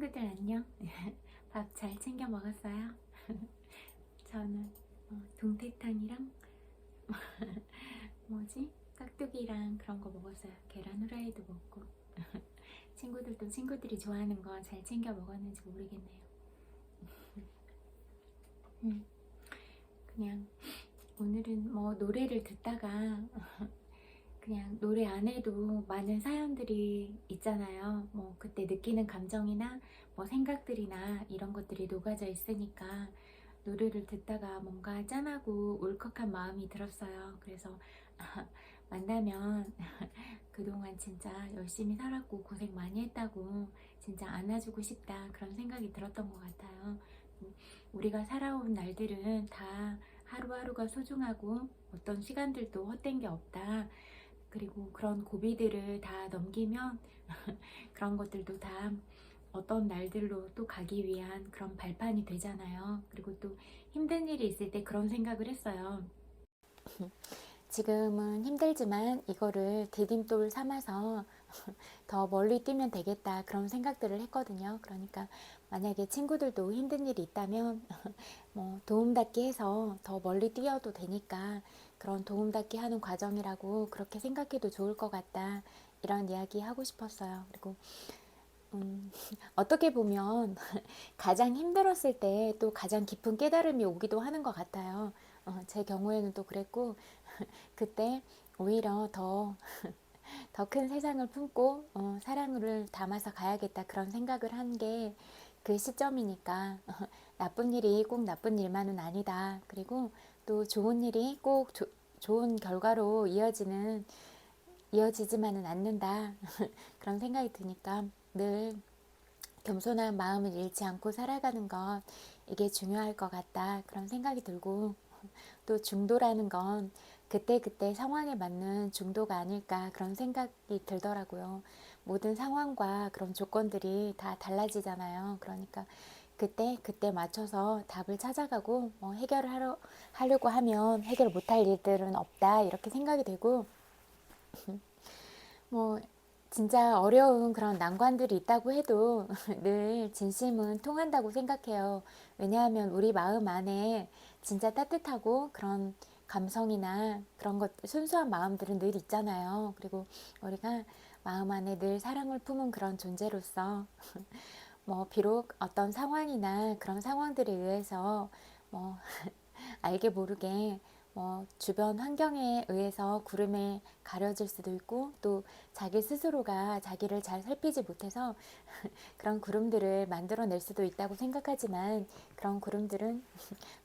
친구들 안녕. 밥 잘 챙겨 먹었어요? 저는 동태탕이랑 뭐지? 깍두기랑 그런 거 먹었어요. 계란 후라이도 먹고. 친구들도 친구들이 좋아하는 거 잘 챙겨 먹었는지 모르겠네요. 그냥 오늘은 뭐 노래를 듣다가 그냥 노래 안에도 많은 사연들이 있잖아요. 뭐 그때 느끼는 감정이나 뭐 생각들이나 이런 것들이 녹아져 있으니까 노래를 듣다가 뭔가 짠하고 울컥한 마음이 들었어요. 그래서 만나면 그동안 진짜 열심히 살았고 고생 많이 했다고 진짜 안아주고 싶다, 그런 생각이 들었던 것 같아요. 우리가 살아온 날들은 다 하루하루가 소중하고 어떤 시간들도 헛된 게 없다. 그리고 그런 고비들을 다 넘기면 그런 것들도 다 어떤 날들로 또 가기 위한 그런 발판이 되잖아요. 그리고 또 힘든 일이 있을 때 그런 생각을 했어요. 지금은 힘들지만 이거를 디딤돌 삼아서 더 멀리 뛰면 되겠다, 그런 생각들을 했거든요. 그러니까 만약에 친구들도 힘든 일이 있다면 뭐 도움닫기 해서 더 멀리 뛰어도 되니까 그런 도움닫기 하는 과정이라고 그렇게 생각해도 좋을 것 같다, 이런 이야기 하고 싶었어요. 그리고 어떻게 보면 가장 힘들었을 때 또 가장 깊은 깨달음이 오기도 하는 것 같아요. 제 경우에는 또 그랬고 그때 오히려 더 큰 세상을 품고 사랑을 담아서 가야겠다, 그런 생각을 한 게 그 시점이니까 나쁜 일이 꼭 나쁜 일만은 아니다. 그리고 또 좋은 일이 꼭 좋은 결과로 이어지지만은 않는다. 그런 생각이 드니까 늘 겸손한 마음을 잃지 않고 살아가는 것, 이게 중요할 것 같다, 그런 생각이 들고, 또 중도라는 건 그때그때 상황에 맞는 중도가 아닐까, 그런 생각이 들더라고요. 모든 상황과 그런 조건들이 다 달라지잖아요. 그러니까 그때 맞춰서 답을 찾아가고 해결을 하려고 하면 해결 못할 일들은 없다, 이렇게 생각이 되고, 뭐 진짜 어려운 그런 난관들이 있다고 해도 늘 진심은 통한다고 생각해요. 왜냐하면 우리 마음 안에 진짜 따뜻하고 그런 감성이나 그런 것, 순수한 마음들은 늘 있잖아요. 그리고 우리가 마음 안에 늘 사랑을 품은 그런 존재로서 뭐 비록 어떤 상황이나 그런 상황들에 의해서 뭐 알게 모르게 주변 환경에 의해서 구름에 가려질 수도 있고, 또 자기 스스로가 자기를 잘 살피지 못해서 그런 구름들을 만들어낼 수도 있다고 생각하지만, 그런 구름들은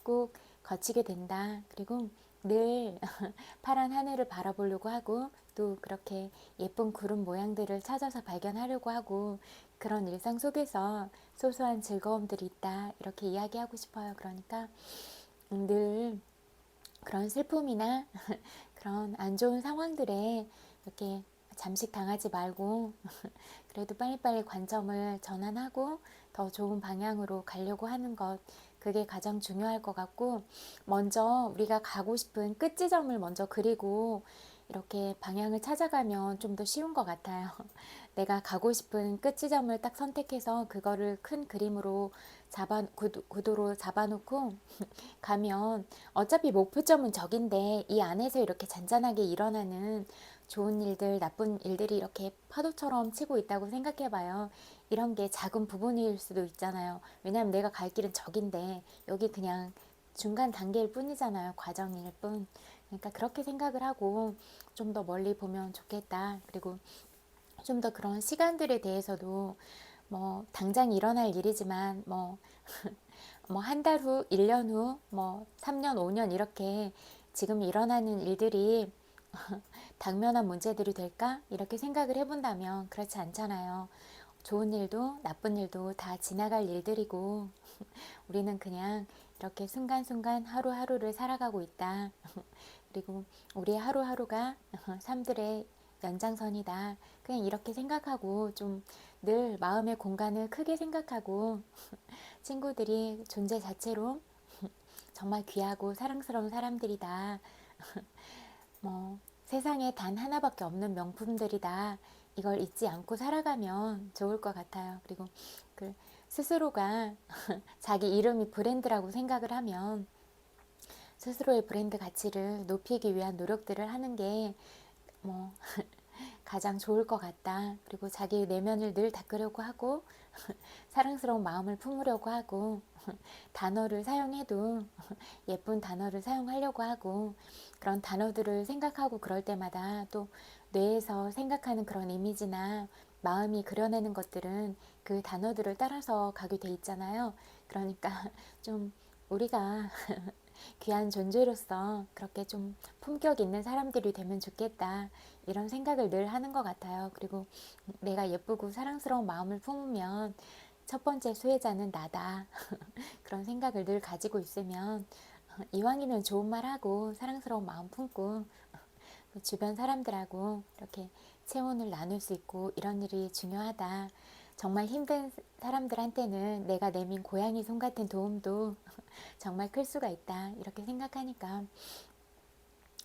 꼭 거치게 된다. 그리고 늘 파란 하늘을 바라보려고 하고, 또 그렇게 예쁜 구름 모양들을 찾아서 발견하려고 하고, 그런 일상 속에서 소소한 즐거움들이 있다, 이렇게 이야기하고 싶어요. 그러니까 늘 그런 슬픔이나 그런 안 좋은 상황들에 이렇게 잠식당하지 말고 그래도 빨리빨리 관점을 전환하고 더 좋은 방향으로 가려고 하는 것, 그게 가장 중요할 것 같고, 먼저 우리가 가고 싶은 끝 지점을 먼저 그리고 이렇게 방향을 찾아가면 좀 더 쉬운 것 같아요. 내가 가고 싶은 끝 지점을 딱 선택해서 그거를 큰 그림으로 구도로 잡아놓고 가면 어차피 목표점은 저긴데, 이 안에서 이렇게 잔잔하게 일어나는 좋은 일들, 나쁜 일들이 이렇게 파도처럼 치고 있다고 생각해봐요. 이런 게 작은 부분일 수도 있잖아요. 왜냐하면 내가 갈 길은 저긴데 여기 그냥 중간 단계일 뿐이잖아요. 과정일 뿐. 그러니까 그렇게 생각을 하고 좀 더 멀리 보면 좋겠다. 그리고 좀 더 그런 시간들에 대해서도 뭐 당장 일어날 일이지만 뭐 한 달 후, 1년 후, 뭐 3년, 5년 이렇게 지금 일어나는 일들이 당면한 문제들이 될까? 이렇게 생각을 해본다면 그렇지 않잖아요. 좋은 일도 나쁜 일도 다 지나갈 일들이고 우리는 그냥 이렇게 순간순간 하루하루를 살아가고 있다. 그리고 우리의 하루하루가 삶들의 연장선이다. 그냥 이렇게 생각하고 좀 늘 마음의 공간을 크게 생각하고 친구들이 존재 자체로 정말 귀하고 사랑스러운 사람들이다. 세상에 단 하나밖에 없는 명품들이다. 이걸 잊지 않고 살아가면 좋을 것 같아요. 그리고 그 스스로가 자기 이름이 브랜드라고 생각을 하면 스스로의 브랜드 가치를 높이기 위한 노력들을 하는 게 뭐 가장 좋을 것 같다. 그리고 자기의 내면을 늘 닦으려고 하고 사랑스러운 마음을 품으려고 하고 단어를 사용해도 예쁜 단어를 사용하려고 하고 그런 단어들을 생각하고 그럴 때마다 또 뇌에서 생각하는 그런 이미지나 마음이 그려내는 것들은 그 단어들을 따라서 가게 돼 있잖아요. 그러니까 좀 우리가 귀한 존재로서 그렇게 좀 품격 있는 사람들이 되면 좋겠다. 이런 생각을 늘 하는 것 같아요. 그리고 내가 예쁘고 사랑스러운 마음을 품으면 첫 번째 수혜자는 나다. 그런 생각을 늘 가지고 있으면 이왕이면 좋은 말 하고 사랑스러운 마음 품고 주변 사람들하고 이렇게 체온을 나눌 수 있고 이런 일이 중요하다. 정말 힘든 사람들한테는 내가 내민 고양이 손 같은 도움도 정말 클 수가 있다. 이렇게 생각하니까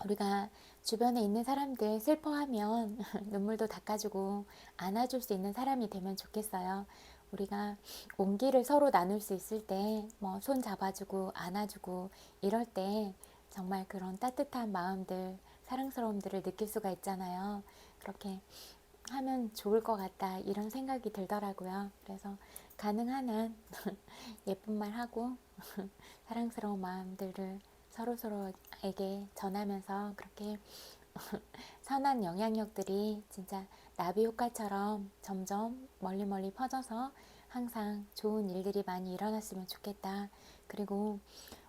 우리가 주변에 있는 사람들 슬퍼하면 눈물도 닦아주고 안아줄 수 있는 사람이 되면 좋겠어요. 우리가 온기를 서로 나눌 수 있을 때 뭐 손 잡아주고 안아주고 이럴 때 정말 그런 따뜻한 마음들, 사랑스러움들을 느낄 수가 있잖아요. 그렇게 하면 좋을 것 같다 이런 생각이 들더라고요. 그래서 가능한 한 예쁜 말 하고 사랑스러운 마음들을 서로서로에게 전하면서 그렇게 선한 영향력들이 진짜 나비 효과처럼 점점 멀리 멀리 퍼져서 항상 좋은 일들이 많이 일어났으면 좋겠다. 그리고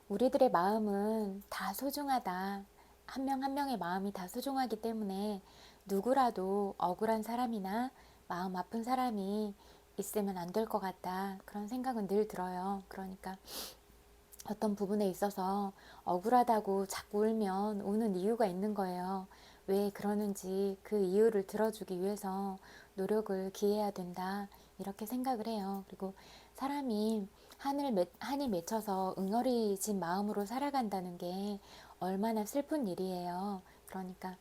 우리들의 마음은 다 소중하다. 한 명 한 명의 마음이 다 소중하기 때문에 누구라도 억울한 사람이나 마음 아픈 사람이 있으면 안 될 것 같다. 그런 생각은 늘 들어요. 그러니까 어떤 부분에 있어서 억울하다고 자꾸 울면 우는 이유가 있는 거예요. 왜 그러는지 그 이유를 들어주기 위해서 노력을 기해야 된다. 이렇게 생각을 해요. 그리고 사람이 한이 맺혀서 응어리진 마음으로 살아간다는 게 얼마나 슬픈 일이에요. 그러니까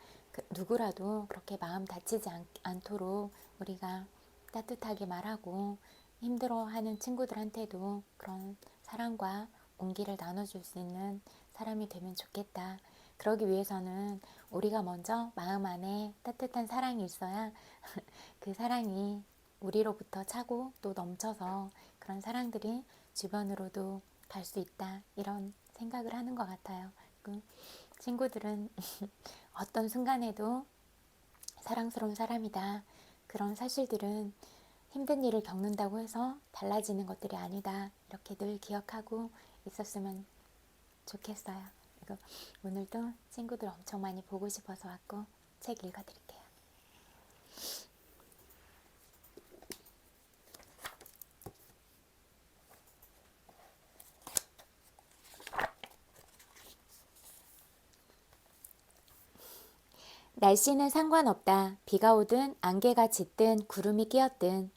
누구라도 그렇게 마음 다치지 않도록 우리가 따뜻하게 말하고 힘들어하는 친구들한테도 그런 사랑과 온기를 나눠줄 수 있는 사람이 되면 좋겠다. 그러기 위해서는 우리가 먼저 마음 안에 따뜻한 사랑이 있어야 그 사랑이 우리로부터 차고 또 넘쳐서 그런 사랑들이 주변으로도 갈 수 있다. 이런 생각을 하는 것 같아요. 그 친구들은 어떤 순간에도 사랑스러운 사람이다. 그런 사실들은 힘든 일을 겪는다고 해서 달라지는 것들이 아니다. 이렇게 늘 기억하고 있었으면 좋겠어요. 그리고 오늘도 친구들 엄청 많이 보고 싶어서 왔고 책 읽어드릴게요. 날씨는 상관없다. 비가 오든 안개가 짙든 구름이 끼었든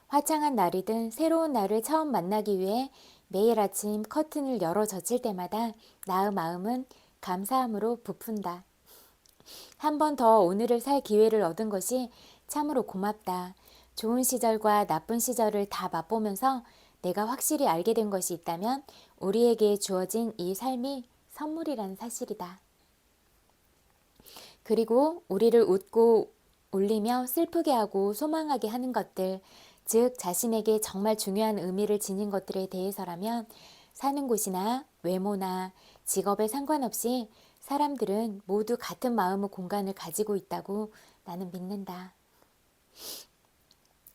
화창한 날이든 새로운 날을 처음 만나기 위해 매일 아침 커튼을 열어 젖힐 때마다 나의 마음은 감사함으로 부푼다. 한 번 더 오늘을 살 기회를 얻은 것이 참으로 고맙다. 좋은 시절과 나쁜 시절을 다 맛보면서 내가 확실히 알게 된 것이 있다면 우리에게 주어진 이 삶이 선물이라는 사실이다. 그리고 우리를 웃고 울리며 슬프게 하고 소망하게 하는 것들, 즉 자신에게 정말 중요한 의미를 지닌 것들에 대해서라면 사는 곳이나 외모나 직업에 상관없이 사람들은 모두 같은 마음의 공간을 가지고 있다고 나는 믿는다.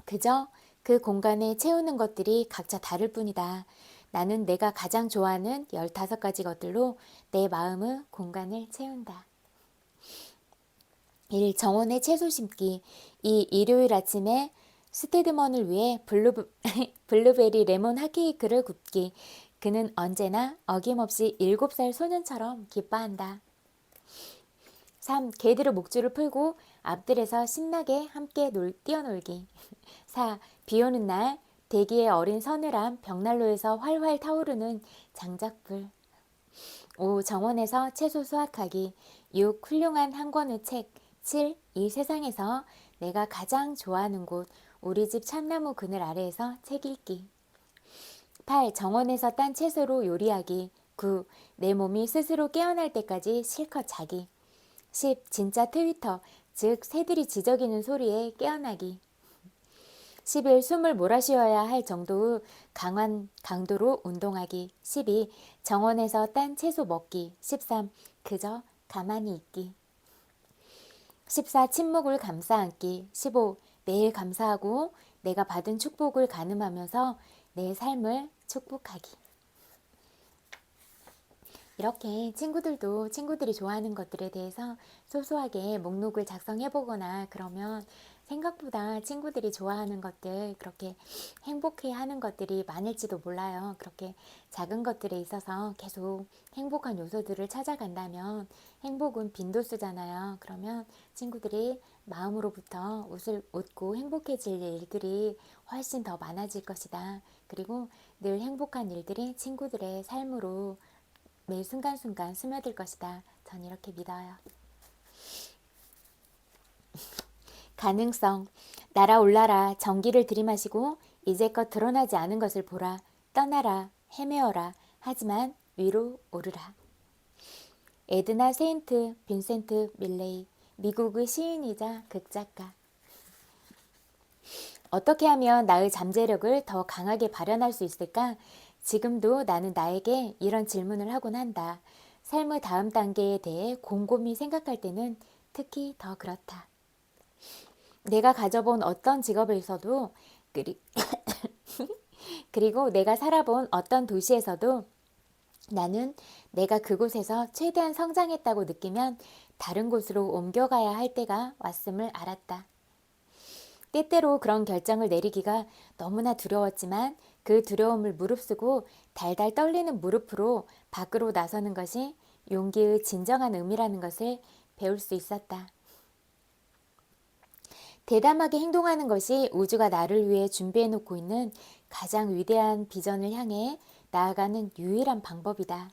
그저 그 공간에 채우는 것들이 각자 다를 뿐이다. 나는 내가 가장 좋아하는 15가지 것들로 내 마음의 공간을 채운다. 1. 정원에 채소 심기. 이 일요일 아침에 스테드먼을 위해 블루베리 레몬 핫케이크를 굽기. 그는 언제나 어김없이 7살 소년처럼 기뻐한다. 3. 개들의 목줄을 풀고 앞들에서 신나게 함께 뛰어놀기. 4. 비오는 날 대기의 어린 서늘함 벽난로에서 활활 타오르는 장작불. 5. 정원에서 채소 수확하기. 6. 훌륭한 한 권의 책. 7. 이 세상에서 내가 가장 좋아하는 곳, 우리 집 참나무 그늘 아래에서 책 읽기. 8. 정원에서 딴 채소로 요리하기. 9. 내 몸이 스스로 깨어날 때까지 실컷 자기. 10. 진짜 트위터, 즉 새들이 지저귀는 소리에 깨어나기. 11. 숨을 몰아쉬어야 할 정도의 강한 강도로 운동하기. 12. 정원에서 딴 채소 먹기. 13. 그저 가만히 있기. 14. 침묵을 감싸 안기. 15. 매일 감사하고 내가 받은 축복을 가늠하면서 내 삶을 축복하기. 이렇게 친구들이 좋아하는 것들에 대해서 소소하게 목록을 작성해 보거나 그러면 생각보다 친구들이 좋아하는 것들, 그렇게 행복해 하는 것들이 많을지도 몰라요. 그렇게 작은 것들에 있어서 계속 행복한 요소들을 찾아간다면 행복은 빈도수잖아요. 그러면 친구들이 마음으로부터 웃고 행복해질 일들이 훨씬 더 많아질 것이다. 그리고 늘 행복한 일들이 친구들의 삶으로 매 순간순간 스며들 것이다. 전 이렇게 믿어요. 가능성. 날아올라라. 전기를 들이마시고 이제껏 드러나지 않은 것을 보라. 떠나라. 헤매어라. 하지만 위로 오르라. 에드나 세인트 빈센트 밀레이, 미국의 시인이자 극작가. 어떻게 하면 나의 잠재력을 더 강하게 발현할 수 있을까? 지금도 나는 나에게 이런 질문을 하곤 한다. 삶의 다음 단계에 대해 곰곰이 생각할 때는 특히 더 그렇다. 내가 가져본 어떤 직업에서도 그리고 내가 살아본 어떤 도시에서도 나는 내가 그곳에서 최대한 성장했다고 느끼면 다른 곳으로 옮겨가야 할 때가 왔음을 알았다. 때때로 그런 결정을 내리기가 너무나 두려웠지만 그 두려움을 무릅쓰고 달달 떨리는 무릎으로 밖으로 나서는 것이 용기의 진정한 의미라는 것을 배울 수 있었다. 대담하게 행동하는 것이 우주가 나를 위해 준비해놓고 있는 가장 위대한 비전을 향해 나아가는 유일한 방법이다.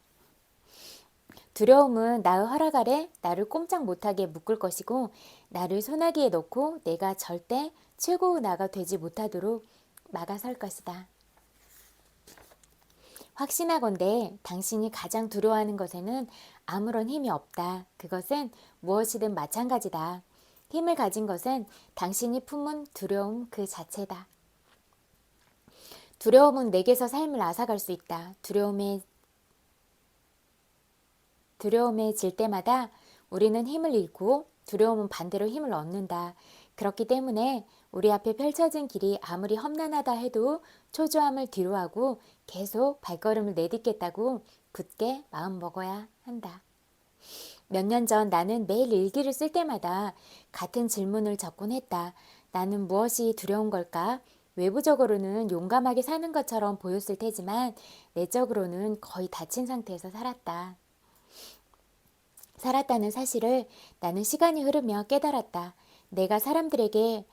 두려움은 나의 허락 아래 나를 꼼짝 못하게 묶을 것이고 나를 소나기에 넣고 내가 절대 최고의 나가 되지 못하도록 막아설 것이다. 확신하건대 당신이 가장 두려워하는 것에는 아무런 힘이 없다. 그것은 무엇이든 마찬가지다. 힘을 가진 것은 당신이 품은 두려움 그 자체다. 두려움은 내게서 삶을 앗아갈 수 있다. 두려움에 질 때마다 우리는 힘을 잃고 두려움은 반대로 힘을 얻는다. 그렇기 때문에 우리 앞에 펼쳐진 길이 아무리 험난하다 해도 초조함을 뒤로하고 계속 발걸음을 내딛겠다고 굳게 마음먹어야 한다. 몇 년 전 나는 매일 일기를 쓸 때마다 같은 질문을 적곤 했다. 나는 무엇이 두려운 걸까? 외부적으로는 용감하게 사는 것처럼 보였을 테지만 내적으로는 거의 다친 상태에서 살았다는 사실을 나는 시간이 흐르며 깨달았다. 내가 사람들에게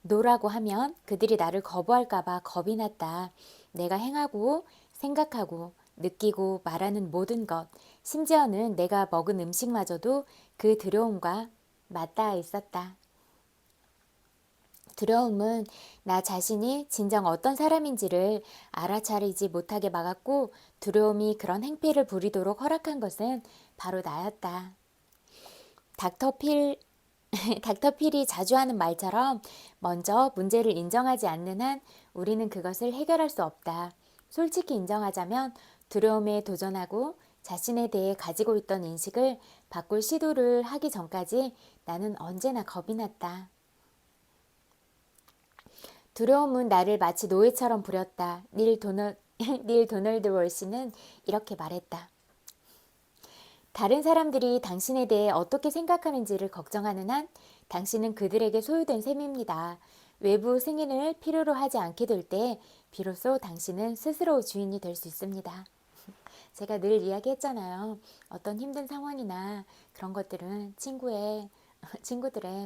노라고 하면 그들이 나를 거부할까봐 겁이 났다. 내가 행하고 생각하고 느끼고 말하는 모든 것, 심지어는 내가 먹은 음식마저도 그 두려움과 맞닿아 있었다. 두려움은 나 자신이 진정 어떤 사람인지를 알아차리지 못하게 막았고 두려움이 그런 행패를 부리도록 허락한 것은 바로 나였다. 닥터필이 자주 하는 말처럼 먼저 문제를 인정하지 않는 한 우리는 그것을 해결할 수 없다. 솔직히 인정하자면 두려움에 도전하고 자신에 대해 가지고 있던 인식을 바꿀 시도를 하기 전까지 나는 언제나 겁이 났다. 두려움은 나를 마치 노예처럼 부렸다. 닐 도널드 월시는 이렇게 말했다. 다른 사람들이 당신에 대해 어떻게 생각하는지를 걱정하는 한 당신은 그들에게 소유된 셈입니다. 외부 승인을 필요로 하지 않게 될 때 비로소 당신은 스스로 주인이 될 수 있습니다. 제가 늘 이야기했잖아요. 어떤 힘든 상황이나 그런 것들은 친구들의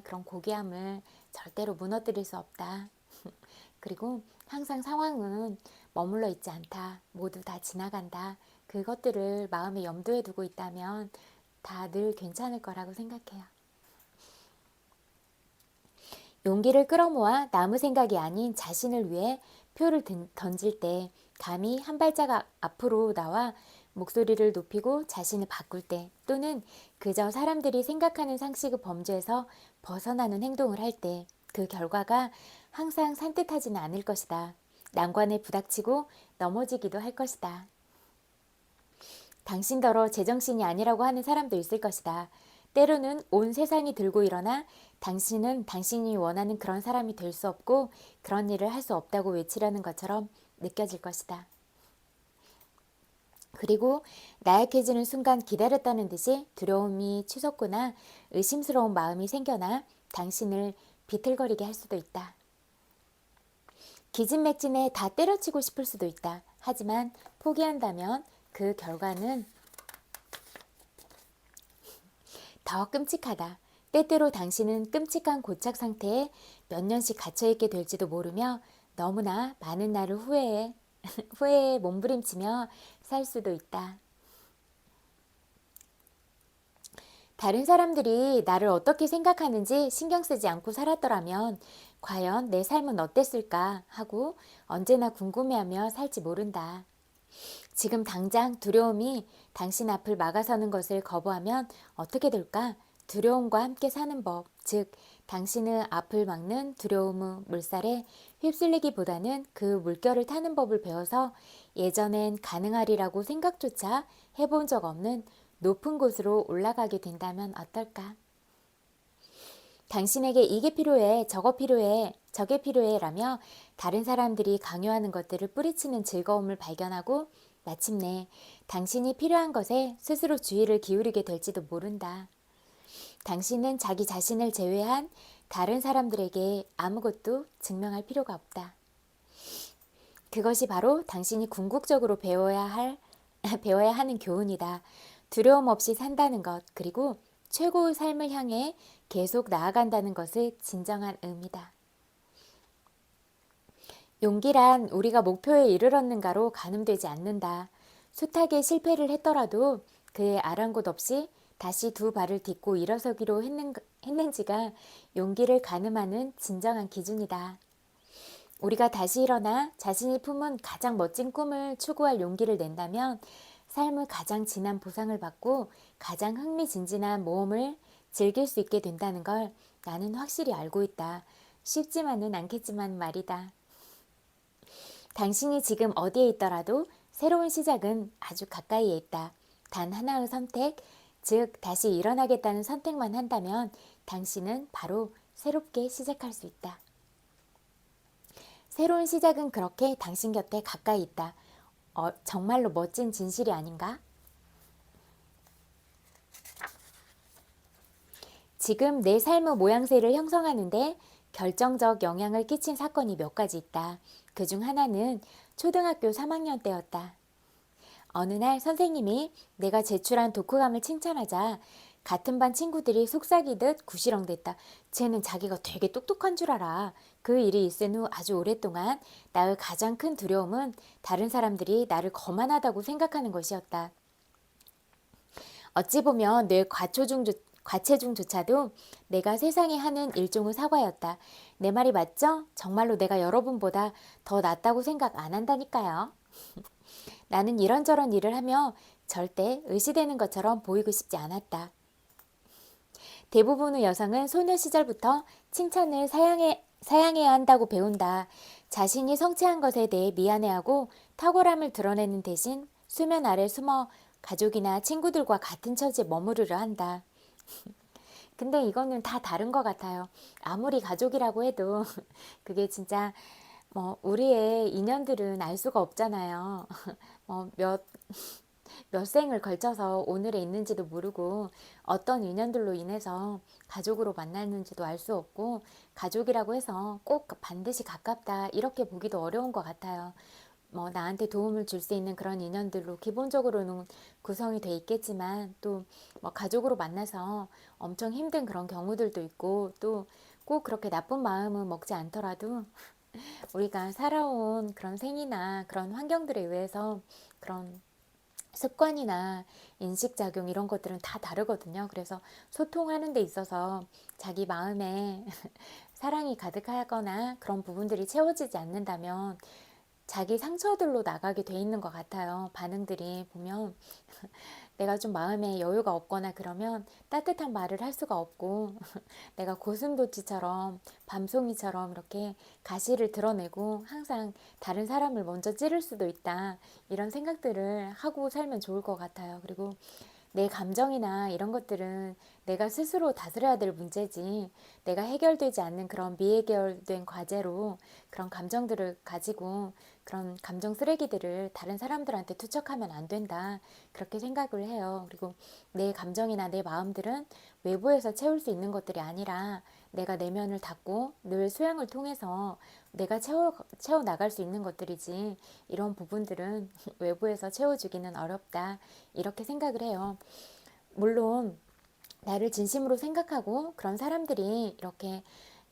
그런 고귀함을 절대로 무너뜨릴 수 없다. 그리고 항상 상황은 머물러 있지 않다. 모두 다 지나간다. 그것들을 마음에 염두에 두고 있다면 다 늘 괜찮을 거라고 생각해요. 용기를 끌어모아 남의 생각이 아닌 자신을 위해 표를 던질 때, 감히 한 발자국 앞으로 나와 목소리를 높이고 자신을 바꿀 때, 또는 그저 사람들이 생각하는 상식의 범주에서 벗어나는 행동을 할 때, 그 결과가 항상 산뜻하지는 않을 것이다. 난관에 부닥치고 넘어지기도 할 것이다. 당신더러 제정신이 아니라고 하는 사람도 있을 것이다. 때로는 온 세상이 들고 일어나 당신은 당신이 원하는 그런 사람이 될 수 없고 그런 일을 할 수 없다고 외치려는 것처럼 느껴질 것이다. 그리고 나약해지는 순간 기다렸다는 듯이 두려움이 치솟거나 의심스러운 마음이 생겨나 당신을 비틀거리게 할 수도 있다. 기진맥진에 다 때려치고 싶을 수도 있다. 하지만 포기한다면 그 결과는 더 끔찍하다. 때때로 당신은 끔찍한 고착 상태에 몇 년씩 갇혀있게 될지도 모르며 너무나 많은 날을 후회에 몸부림치며 살 수도 있다. 다른 사람들이 나를 어떻게 생각하는지 신경 쓰지 않고 살았더라면 과연 내 삶은 어땠을까 하고 언제나 궁금해하며 살지 모른다. 지금 당장 두려움이 당신 앞을 막아서는 것을 거부하면 어떻게 될까? 두려움과 함께 사는 법, 즉 당신의 앞을 막는 두려움의 물살에 휩쓸리기보다는 그 물결을 타는 법을 배워서 예전엔 가능하리라고 생각조차 해본 적 없는 높은 곳으로 올라가게 된다면 어떨까? 당신에게 이게 필요해, 저거 필요해, 저게 필요해 라며 다른 사람들이 강요하는 것들을 뿌리치는 즐거움을 발견하고 마침내 당신이 필요한 것에 스스로 주의를 기울이게 될지도 모른다. 당신은 자기 자신을 제외한 다른 사람들에게 아무것도 증명할 필요가 없다. 그것이 바로 당신이 궁극적으로 배워야 하는 교훈이다. 두려움 없이 산다는 것, 그리고 최고의 삶을 향해 계속 나아간다는 것의 진정한 의미다. 용기란 우리가 목표에 이르렀는가로 가늠되지 않는다. 숱하게 실패를 했더라도 그의 아랑곳 없이 다시 두 발을 딛고 일어서기로 했는지가 용기를 가늠하는 진정한 기준이다. 우리가 다시 일어나 자신이 품은 가장 멋진 꿈을 추구할 용기를 낸다면 삶의 가장 진한 보상을 받고 가장 흥미진진한 모험을 즐길 수 있게 된다는 걸 나는 확실히 알고 있다. 쉽지만은 않겠지만 말이다. 당신이 지금 어디에 있더라도 새로운 시작은 아주 가까이에 있다. 단 하나의 선택, 즉 다시 일어나겠다는 선택만 한다면 당신은 바로 새롭게 시작할 수 있다. 새로운 시작은 그렇게 당신 곁에 가까이 있다. 정말로 멋진 진실이 아닌가? 지금 내 삶의 모양새를 형성하는데 결정적 영향을 끼친 사건이 몇 가지 있다. 그중 하나는 초등학교 3학년 때였다. 어느 날 선생님이 내가 제출한 독후감을 칭찬하자 같은 반 친구들이 속삭이듯 구시렁댔다. 쟤는 자기가 되게 똑똑한 줄 알아. 그 일이 있은 후 아주 오랫동안 나의 가장 큰 두려움은 다른 사람들이 나를 거만하다고 생각하는 것이었다. 어찌 보면 내 과체중조차도 내가 세상에 하는 일종의 사과였다. 내 말이 맞죠? 정말로 내가 여러분보다 더 낫다고 생각 안 한다니까요. 나는 이런저런 일을 하며 절대 의시되는 것처럼 보이고 싶지 않았다. 대부분의 여성은 소녀 시절부터 칭찬을 사양해야 한다고 배운다. 자신이 성취한 것에 대해 미안해하고 탁월함을 드러내는 대신 수면 아래 숨어 가족이나 친구들과 같은 처지에 머무르려 한다. 근데 이거는 다 다른 것 같아요. 아무리 가족이라고 해도 그게 진짜 우리의 인연들은 알 수가 없잖아요. 몇 생을 걸쳐서 오늘에 있는지도 모르고 어떤 인연들로 인해서 가족으로 만났는지도 알 수 없고 가족이라고 해서 꼭 반드시 가깝다 이렇게 보기도 어려운 것 같아요. 나한테 도움을 줄 수 있는 그런 인연들로 기본적으로는 구성이 돼 있겠지만 또 가족으로 만나서 엄청 힘든 그런 경우들도 있고 또 꼭 그렇게 나쁜 마음은 먹지 않더라도 우리가 살아온 그런 생이나 그런 환경들에 의해서 그런 습관이나 인식작용 이런 것들은 다 다르거든요. 그래서 소통하는 데 있어서 자기 마음에 사랑이 가득하거나 그런 부분들이 채워지지 않는다면 자기 상처들로 나가게 돼 있는 것 같아요. 반응들이 보면 내가 좀 마음에 여유가 없거나 그러면 따뜻한 말을 할 수가 없고 내가 고슴도치처럼 밤송이처럼 이렇게 가시를 드러내고 항상 다른 사람을 먼저 찌를 수도 있다. 이런 생각들을 하고 살면 좋을 것 같아요. 그리고 내 감정이나 이런 것들은 내가 스스로 다스려야 될 문제지, 내가 해결되지 않는 그런 미해결된 과제로 그런 감정들을 가지고 그런 감정 쓰레기들을 다른 사람들한테 투척하면 안 된다. 그렇게 생각을 해요. 그리고 내 감정이나 내 마음들은 외부에서 채울 수 있는 것들이 아니라 내가 내면을 닫고 늘 수양을 통해서 내가 채워 나갈 수 있는 것들이지, 이런 부분들은 외부에서 채워주기는 어렵다. 이렇게 생각을 해요. 물론 나를 진심으로 생각하고 그런 사람들이 이렇게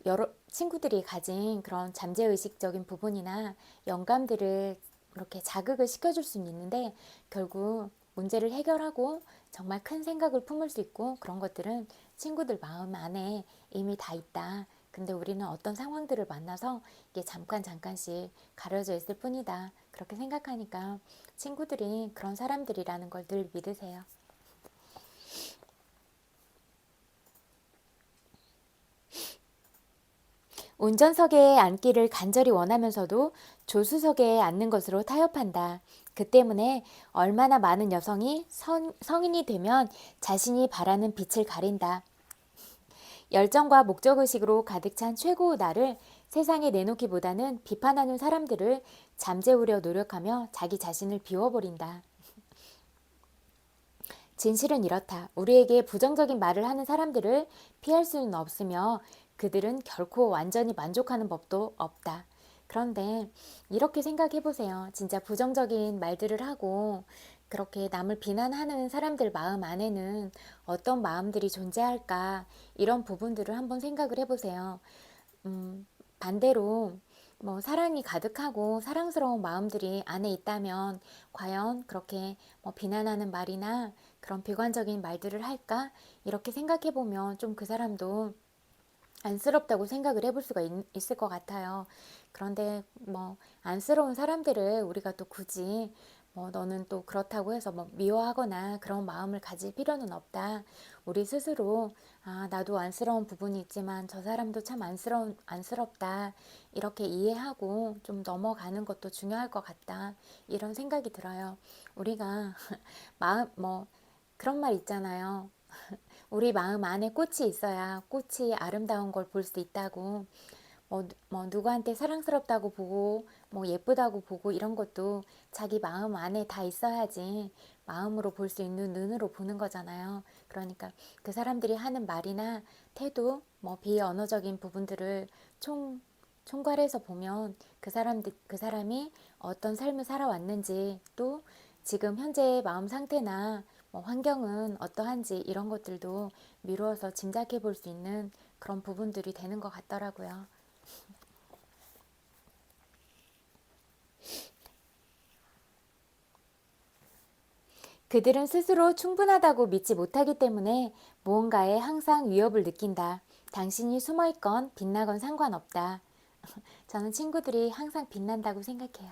여러 친구들이 가진 그런 잠재의식적인 부분이나 영감들을 이렇게 자극을 시켜줄 수는 있는데, 결국 문제를 해결하고 정말 큰 생각을 품을 수 있고 그런 것들은 친구들 마음 안에 이미 다 있다. 근데 우리는 어떤 상황들을 만나서 이게 잠깐씩 가려져 있을 뿐이다. 그렇게 생각하니까 친구들이 그런 사람들이라는 걸 늘 믿으세요. 운전석에 앉기를 간절히 원하면서도 조수석에 앉는 것으로 타협한다. 그 때문에 얼마나 많은 여성이 성인이 되면 자신이 바라는 빛을 가린다. 열정과 목적의식으로 가득 찬 최고의 나를 세상에 내놓기보다는 비판하는 사람들을 잠재우려 노력하며 자기 자신을 비워버린다. 진실은 이렇다. 우리에게 부정적인 말을 하는 사람들을 피할 수는 없으며 그들은 결코 완전히 만족하는 법도 없다. 그런데 이렇게 생각해 보세요. 진짜 부정적인 말들을 하고 그렇게 남을 비난하는 사람들 마음 안에는 어떤 마음들이 존재할까? 이런 부분들을 한번 생각을 해보세요. 반대로 뭐 사랑이 가득하고 사랑스러운 마음들이 안에 있다면 과연 그렇게 뭐 비난하는 말이나 그런 비관적인 말들을 할까? 이렇게 생각해 보면 좀 그 사람도 안쓰럽다고 생각을 해볼 수가 있을 것 같아요. 그런데 뭐 안쓰러운 사람들을 우리가 또 굳이 뭐 너는 또 그렇다고 해서 뭐 미워하거나 그런 마음을 가질 필요는 없다. 우리 스스로 나도 안쓰러운 부분이 있지만 저 사람도 참 안쓰럽다. 이렇게 이해하고 좀 넘어가는 것도 중요할 것 같다. 이런 생각이 들어요. 우리가 마음 뭐 그런 말 있잖아요. 우리 마음 안에 꽃이 있어야 꽃이 아름다운 걸 볼 수 있다고. 뭐 누구한테 사랑스럽다고 보고 뭐 예쁘다고 보고 이런 것도 자기 마음 안에 다 있어야지 마음으로 볼 수 있는 눈으로 보는 거잖아요. 그러니까 그 사람들이 하는 말이나 태도, 뭐 비언어적인 부분들을 총괄해서 보면 그 사람이 어떤 삶을 살아왔는지, 또 지금 현재의 마음 상태나 뭐 환경은 어떠한지 이런 것들도 미루어서 짐작해 볼 수 있는 그런 부분들이 되는 것 같더라고요. 그들은 스스로 충분하다고 믿지 못하기 때문에 무언가에 항상 위협을 느낀다. 당신이 숨어있건 빛나건 상관없다. 저는 친구들이 항상 빛난다고 생각해요.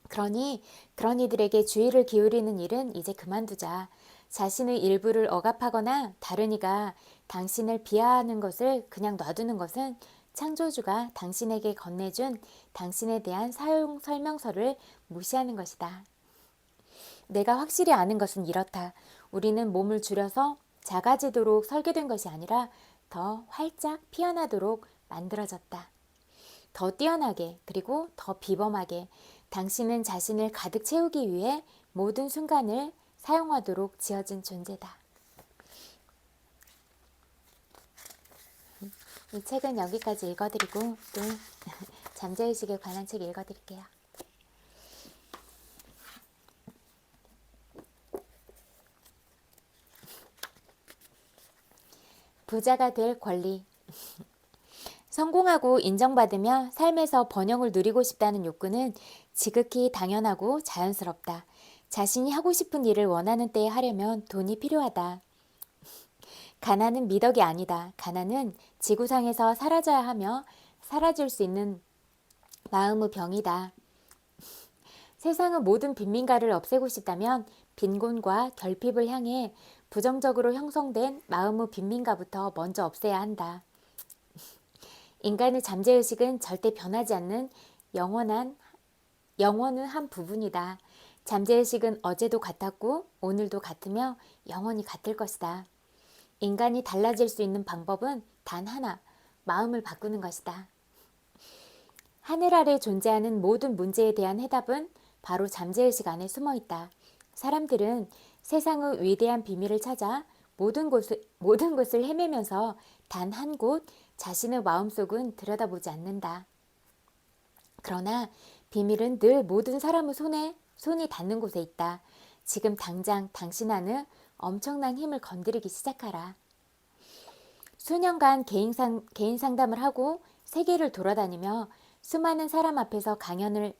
그러니 그런 이들에게 주의를 기울이는 일은 이제 그만두자. 자신의 일부를 억압하거나 다른 이가 당신을 비하하는 것을 그냥 놔두는 것은 창조주가 당신에게 건네준 당신에 대한 사용 설명서를 무시하는 것이다. 내가 확실히 아는 것은 이렇다. 우리는 몸을 줄여서 작아지도록 설계된 것이 아니라 더 활짝 피어나도록 만들어졌다. 더 뛰어나게, 그리고 더 비범하게 당신은 자신을 가득 채우기 위해 모든 순간을 사용하도록 지어진 존재다. 이 책은 여기까지 읽어드리고 또 잠재의식에 관한 책 읽어드릴게요. 부자가 될 권리. 성공하고 인정받으며 삶에서 번영을 누리고 싶다는 욕구는 지극히 당연하고 자연스럽다. 자신이 하고 싶은 일을 원하는 때에 하려면 돈이 필요하다. 가난은 미덕이 아니다. 가난은 지구상에서 사라져야 하며 사라질 수 있는 마음의 병이다. 세상의 모든 빈민가를 없애고 싶다면 빈곤과 결핍을 향해 부정적으로 형성된 마음의 빈민가부터 먼저 없애야 한다. 인간의 잠재의식은 절대 변하지 않는 영원의 한 부분이다. 잠재의식은 어제도 같았고 오늘도 같으며 영원히 같을 것이다. 인간이 달라질 수 있는 방법은 단 하나, 마음을 바꾸는 것이다. 하늘 아래 존재하는 모든 문제에 대한 해답은 바로 잠재의식 안에 숨어 있다. 사람들은 세상의 위대한 비밀을 찾아 모든 곳을 헤매면서 단 한 곳, 자신의 마음속은 들여다보지 않는다. 그러나 비밀은 늘 모든 사람의 손이 닿는 곳에 있다. 지금 당장 당신 안에 엄청난 힘을 건드리기 시작하라. 수년간 개인 상담을 하고 세계를 돌아다니며 수많은 사람 앞에서 강연할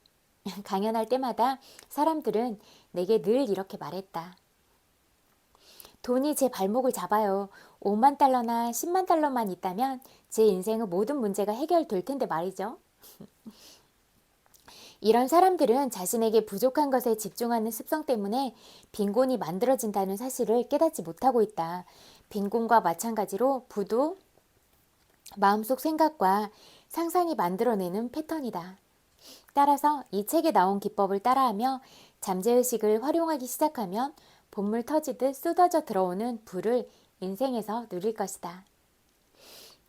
때마다 사람들은 내게 늘 이렇게 말했다. 돈이 제 발목을 잡아요. 5만 달러나 10만 달러만 있다면 제 인생의 모든 문제가 해결될 텐데 말이죠. 이런 사람들은 자신에게 부족한 것에 집중하는 습성 때문에 빈곤이 만들어진다는 사실을 깨닫지 못하고 있다. 빈곤과 마찬가지로 부도 마음속 생각과 상상이 만들어내는 패턴이다. 따라서 이 책에 나온 기법을 따라하며 잠재의식을 활용하기 시작하면 본물 터지듯 쏟아져 들어오는 부를 인생에서 누릴 것이다.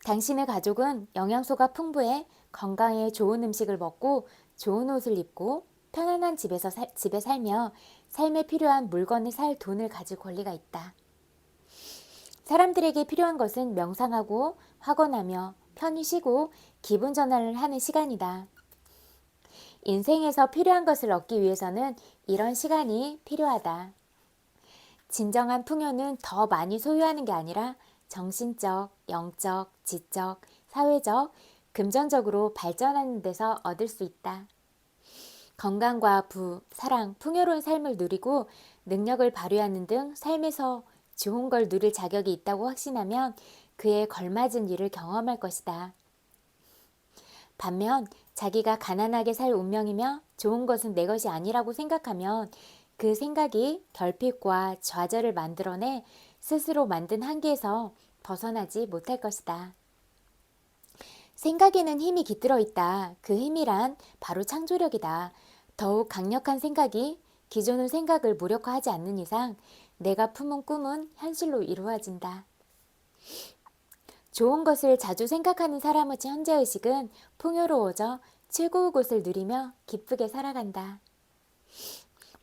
당신의 가족은 영양소가 풍부해 건강에 좋은 음식을 먹고 좋은 옷을 입고 편안한 집에 살며 삶에 필요한 물건을 살 돈을 가질 권리가 있다. 사람들에게 필요한 것은 명상하고 확언하며 편히 쉬고 기분 전환을 하는 시간이다. 인생에서 필요한 것을 얻기 위해서는 이런 시간이 필요하다. 진정한 풍요는 더 많이 소유하는 게 아니라 정신적, 영적, 지적, 사회적, 금전적으로 발전하는 데서 얻을 수 있다. 건강과 부, 사랑, 풍요로운 삶을 누리고 능력을 발휘하는 등 삶에서 좋은 걸 누릴 자격이 있다고 확신하면 그에 걸맞은 일을 경험할 것이다. 반면 자기가 가난하게 살 운명이며 좋은 것은 내 것이 아니라고 생각하면 그 생각이 결핍과 좌절을 만들어내 스스로 만든 한계에서 벗어나지 못할 것이다. 생각에는 힘이 깃들어 있다. 그 힘이란 바로 창조력이다. 더욱 강력한 생각이 기존의 생각을 무력화하지 않는 이상 내가 품은 꿈은 현실로 이루어진다. 좋은 것을 자주 생각하는 사람의 현재의식은 풍요로워져 최고의 곳을 누리며 기쁘게 살아간다.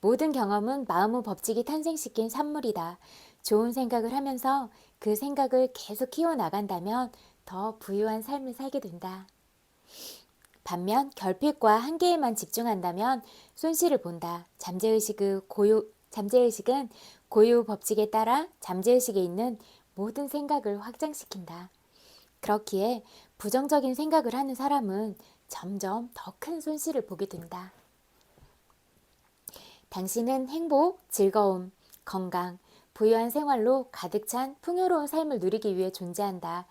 모든 경험은 마음의 법칙이 탄생시킨 산물이다. 좋은 생각을 하면서 그 생각을 계속 키워나간다면 더 부유한 삶을 살게 된다. 반면 결핍과 한계에만 집중한다면 손실을 본다. 잠재의식은 고유 법칙에 따라 잠재의식에 있는 모든 생각을 확장시킨다. 그렇기에 부정적인 생각을 하는 사람은 점점 더 큰 손실을 보게 된다. 당신은 행복, 즐거움, 건강, 부유한 생활로 가득 찬 풍요로운 삶을 누리기 위해 존재한다.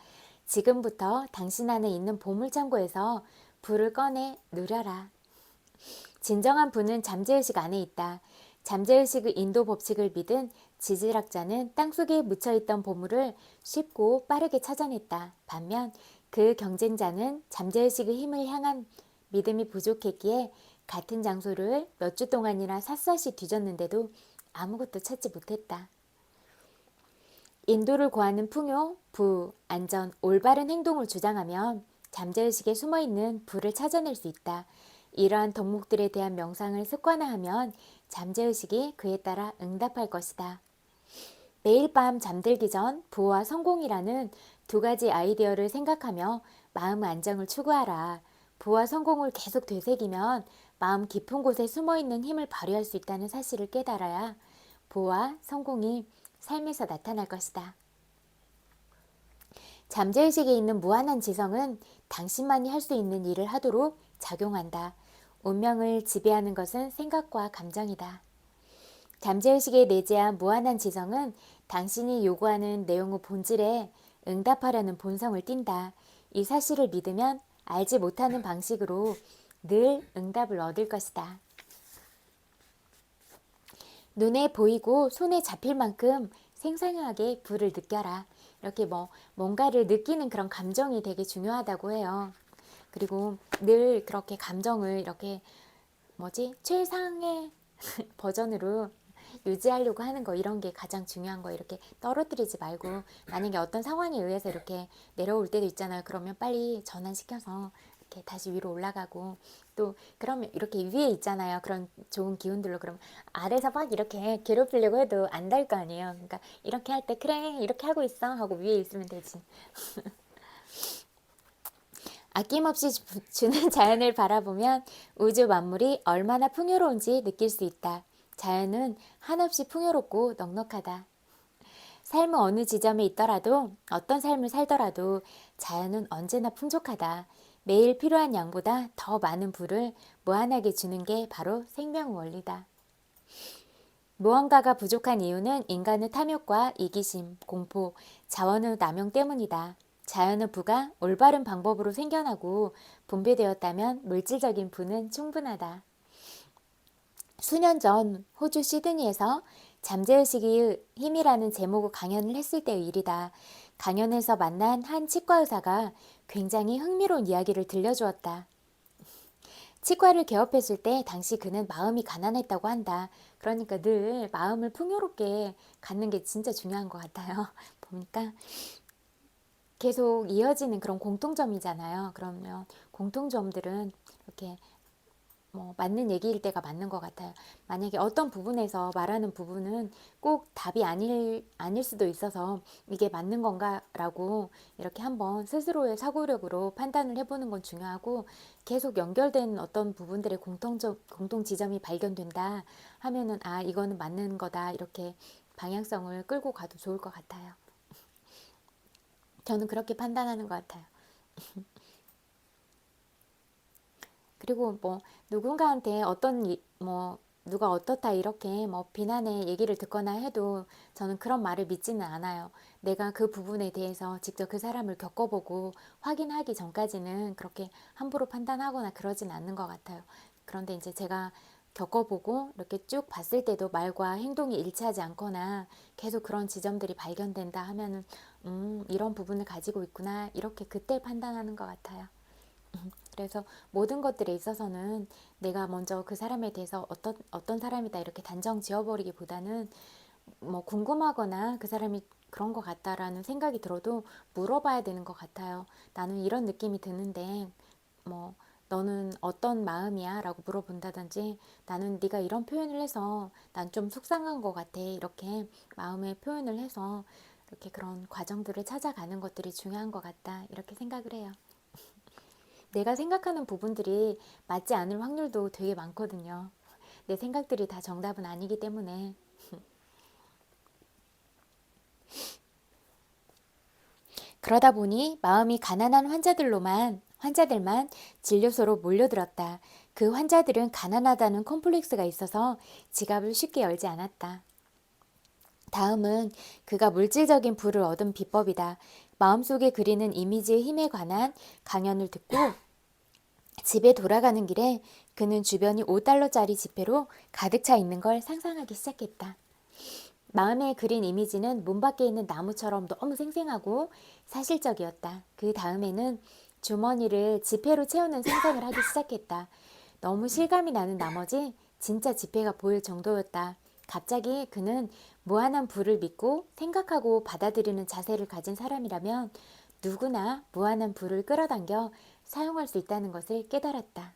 지금부터 당신 안에 있는 보물창고에서 불을 꺼내 누려라. 진정한 부는 잠재의식 안에 있다. 잠재의식의 인도 법칙을 믿은 지질학자는 땅속에 묻혀있던 보물을 쉽고 빠르게 찾아냈다. 반면 그 경쟁자는 잠재의식의 힘을 향한 믿음이 부족했기에 같은 장소를 몇 주 동안이나 샅샅이 뒤졌는데도 아무것도 찾지 못했다. 인도를 구하는 풍요, 부, 안전, 올바른 행동을 주장하면 잠재의식에 숨어있는 부를 찾아낼 수 있다. 이러한 덕목들에 대한 명상을 습관화하면 잠재의식이 그에 따라 응답할 것이다. 매일 밤 잠들기 전 부와 성공이라는 두 가지 아이디어를 생각하며 마음의 안정을 추구하라. 부와 성공을 계속 되새기면 마음 깊은 곳에 숨어있는 힘을 발휘할 수 있다는 사실을 깨달아야 부와 성공이 삶에서 나타날 것이다. 잠재의식에 있는 무한한 지성은 당신만이 할 수 있는 일을 하도록 작용한다. 운명을 지배하는 것은 생각과 감정이다. 잠재의식에 내재한 무한한 지성은 당신이 요구하는 내용의 본질에 응답하려는 본성을 띈다. 이 사실을 믿으면 알지 못하는 방식으로 늘 응답을 얻을 것이다. 눈에 보이고 손에 잡힐 만큼 생생하게 불을 느껴라. 이렇게 뭔가를 느끼는 그런 감정이 되게 중요하다고 해요. 그리고 늘 그렇게 감정을 이렇게 최상의 버전으로 유지하려고 하는 거, 이런 게 가장 중요한 거. 이렇게 떨어뜨리지 말고, 만약에 어떤 상황에 의해서 이렇게 내려올 때도 있잖아요. 그러면 빨리 전환시켜서 이렇게 다시 위로 올라가고, 또 그러면 이렇게 위에 있잖아요. 그런 좋은 기운들로. 그럼 아래서 막 이렇게 괴롭히려고 해도 안 될 거 아니에요. 그러니까 이렇게 할 때 그래 이렇게 하고 있어 하고 위에 있으면 되지. 아낌없이 주는 자연을 바라보면 우주 만물이 얼마나 풍요로운지 느낄 수 있다. 자연은 한없이 풍요롭고 넉넉하다. 삶은 어느 지점에 있더라도, 어떤 삶을 살더라도 자연은 언제나 풍족하다. 매일 필요한 양보다 더 많은 부를 무한하게 주는 게 바로 생명 원리다. 무언가가 부족한 이유는 인간의 탐욕과 이기심, 공포, 자원의 남용 때문이다. 자연의 부가 올바른 방법으로 생겨나고 분배되었다면 물질적인 부는 충분하다. 수년 전 호주 시드니에서 잠재의식의 힘이라는 제목의 강연을 했을 때의 일이다. 강연에서 만난 한 치과 의사가 굉장히 흥미로운 이야기를 들려주었다. 치과를 개업했을 때 당시 그는 마음이 가난했다고 한다. 그러니까 늘 마음을 풍요롭게 갖는 게 진짜 중요한 것 같아요. 보니까 계속 이어지는 그런 공통점이잖아요. 그러면 공통점들은 이렇게 맞는 얘기일 때가 맞는 것 같아요. 만약에 어떤 부분에서 말하는 부분은 꼭 답이 아닐 수도 있어서 이게 맞는 건가라고 이렇게 한번 스스로의 사고력으로 판단을 해보는 건 중요하고, 계속 연결된 어떤 부분들의 공통 지점이 발견된다 하면은 이거는 맞는 거다, 이렇게 방향성을 끌고 가도 좋을 것 같아요. 저는 그렇게 판단하는 것 같아요. 그리고 누군가한테 누가 어떻다 이렇게 비난의 얘기를 듣거나 해도 저는 그런 말을 믿지는 않아요. 내가 그 부분에 대해서 직접 그 사람을 겪어보고 확인하기 전까지는 그렇게 함부로 판단하거나 그러진 않는 것 같아요. 그런데 이제 제가 겪어보고 이렇게 쭉 봤을 때도 말과 행동이 일치하지 않거나 계속 그런 지점들이 발견된다 하면은 이런 부분을 가지고 있구나, 이렇게 그때 판단하는 것 같아요. 그래서 모든 것들에 있어서는 내가 먼저 그 사람에 대해서 어떤 사람이다 이렇게 단정 지어버리기보다는 궁금하거나 그 사람이 그런 것 같다라는 생각이 들어도 물어봐야 되는 것 같아요. 나는 이런 느낌이 드는데 너는 어떤 마음이야? 라고 물어본다든지, 나는 네가 이런 표현을 해서 난 좀 속상한 것 같아, 이렇게 마음의 표현을 해서 이렇게 그런 과정들을 찾아가는 것들이 중요한 것 같다, 이렇게 생각을 해요. 내가 생각하는 부분들이 맞지 않을 확률도 되게 많거든요. 내 생각들이 다 정답은 아니기 때문에. 그러다 보니 마음이 가난한 환자들만 진료소로 몰려들었다. 그 환자들은 가난하다는 콤플렉스가 있어서 지갑을 쉽게 열지 않았다. 다음은 그가 물질적인 부를 얻은 비법이다. 마음속에 그리는 이미지의 힘에 관한 강연을 듣고 집에 돌아가는 길에 그는 주변이 5달러짜리 지폐로 가득 차 있는 걸 상상하기 시작했다. 마음에 그린 이미지는 문 밖에 있는 나무처럼 너무 생생하고 사실적이었다. 그 다음에는 주머니를 지폐로 채우는 상상을 하기 시작했다. 너무 실감이 나는 나머지 진짜 지폐가 보일 정도였다. 갑자기 그는 무한한 부를 믿고 생각하고 받아들이는 자세를 가진 사람이라면 누구나 무한한 부를 끌어당겨 사용할 수 있다는 것을 깨달았다.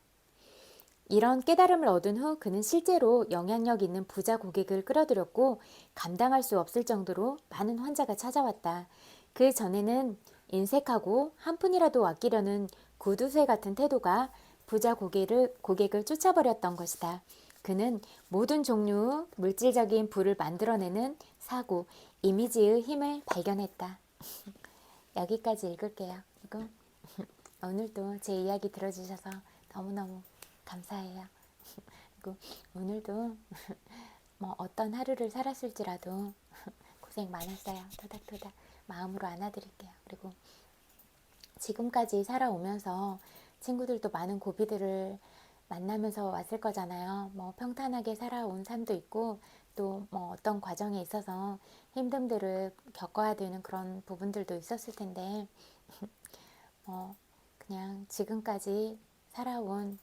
이런 깨달음을 얻은 후 그는 실제로 영향력 있는 부자 고객을 끌어들였고 감당할 수 없을 정도로 많은 환자가 찾아왔다. 그 전에는 인색하고 한 푼이라도 아끼려는 구두쇠 같은 태도가 부자 고객을 쫓아버렸던 것이다. 그는 모든 종류의 물질적인 부를 만들어내는 사고, 이미지의 힘을 발견했다. 여기까지 읽을게요. 그리고 오늘도 제 이야기 들어주셔서 너무너무 감사해요. 그리고 오늘도 어떤 하루를 살았을지라도 고생 많았어요. 토닥토닥 마음으로 안아드릴게요. 그리고 지금까지 살아오면서 친구들도 많은 고비들을 만나면서 왔을 거잖아요. 뭐 평탄하게 살아온 삶도 있고 또 뭐 어떤 과정에 있어서 힘듦들을 겪어야 되는 그런 부분들도 있었을 텐데 그냥 지금까지 살아온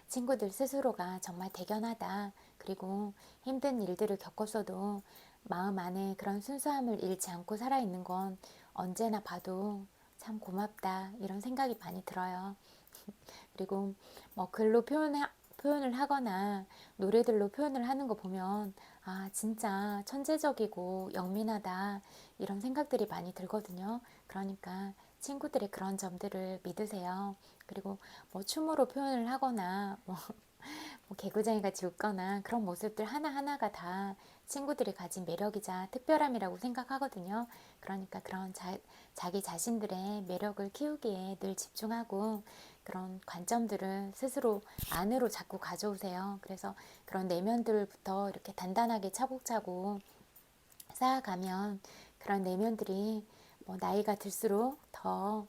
친구들 스스로가 정말 대견하다. 그리고 힘든 일들을 겪었어도 마음 안에 그런 순수함을 잃지 않고 살아있는 건 언제나 봐도 참 고맙다. 이런 생각이 많이 들어요. 그리고 뭐 글로 표현을 하거나 노래들로 표현을 하는 거 보면 아 진짜 천재적이고 영민하다 이런 생각들이 많이 들거든요. 그러니까 친구들의 그런 점들을 믿으세요. 그리고 뭐 춤으로 표현을 하거나 뭐 개구쟁이 같이 웃거나 그런 모습들 하나하나가 다 친구들이 가진 매력이자 특별함이라고 생각하거든요. 그러니까 그런 자기 자신들의 매력을 키우기에 늘 집중하고 그런 관점들을 스스로 안으로 자꾸 가져오세요. 그래서 그런 내면들부터 이렇게 단단하게 차곡차곡 쌓아가면 그런 내면들이 뭐 나이가 들수록 더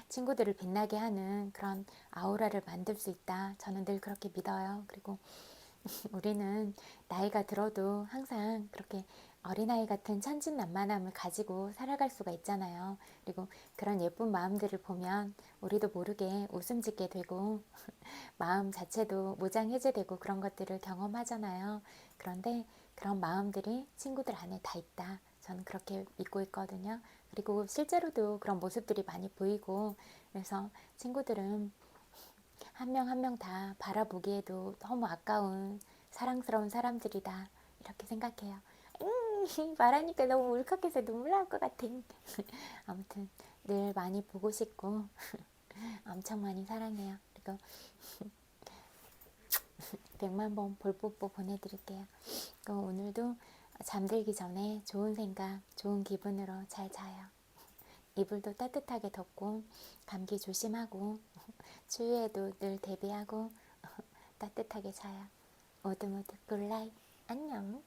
친구들을 빛나게 하는 그런 아우라를 만들 수 있다. 저는 늘 그렇게 믿어요. 그리고 우리는 나이가 들어도 항상 그렇게 어린아이 같은 천진난만함을 가지고 살아갈 수가 있잖아요. 그리고 그런 예쁜 마음들을 보면 우리도 모르게 웃음 짓게 되고 마음 자체도 무장해제되고 그런 것들을 경험하잖아요. 그런데 그런 마음들이 친구들 안에 다 있다. 저는 그렇게 믿고 있거든요. 그리고 실제로도 그런 모습들이 많이 보이고 그래서 친구들은 한 명 한 명 다 바라보기에도 너무 아까운 사랑스러운 사람들이다. 이렇게 생각해요. 말하니까 너무 울컥해서 눈물 나올 것 같아. 아무튼 늘 많이 보고 싶고 엄청 많이 사랑해요. 그리고 100만 번 볼뽀뽀 보내드릴게요. 오늘도 잠들기 전에 좋은 생각, 좋은 기분으로 잘 자요. 이불도 따뜻하게 덮고 감기 조심하고 추위에도 늘 대비하고 따뜻하게 자요. 모두 모두 굿나잇. 안녕.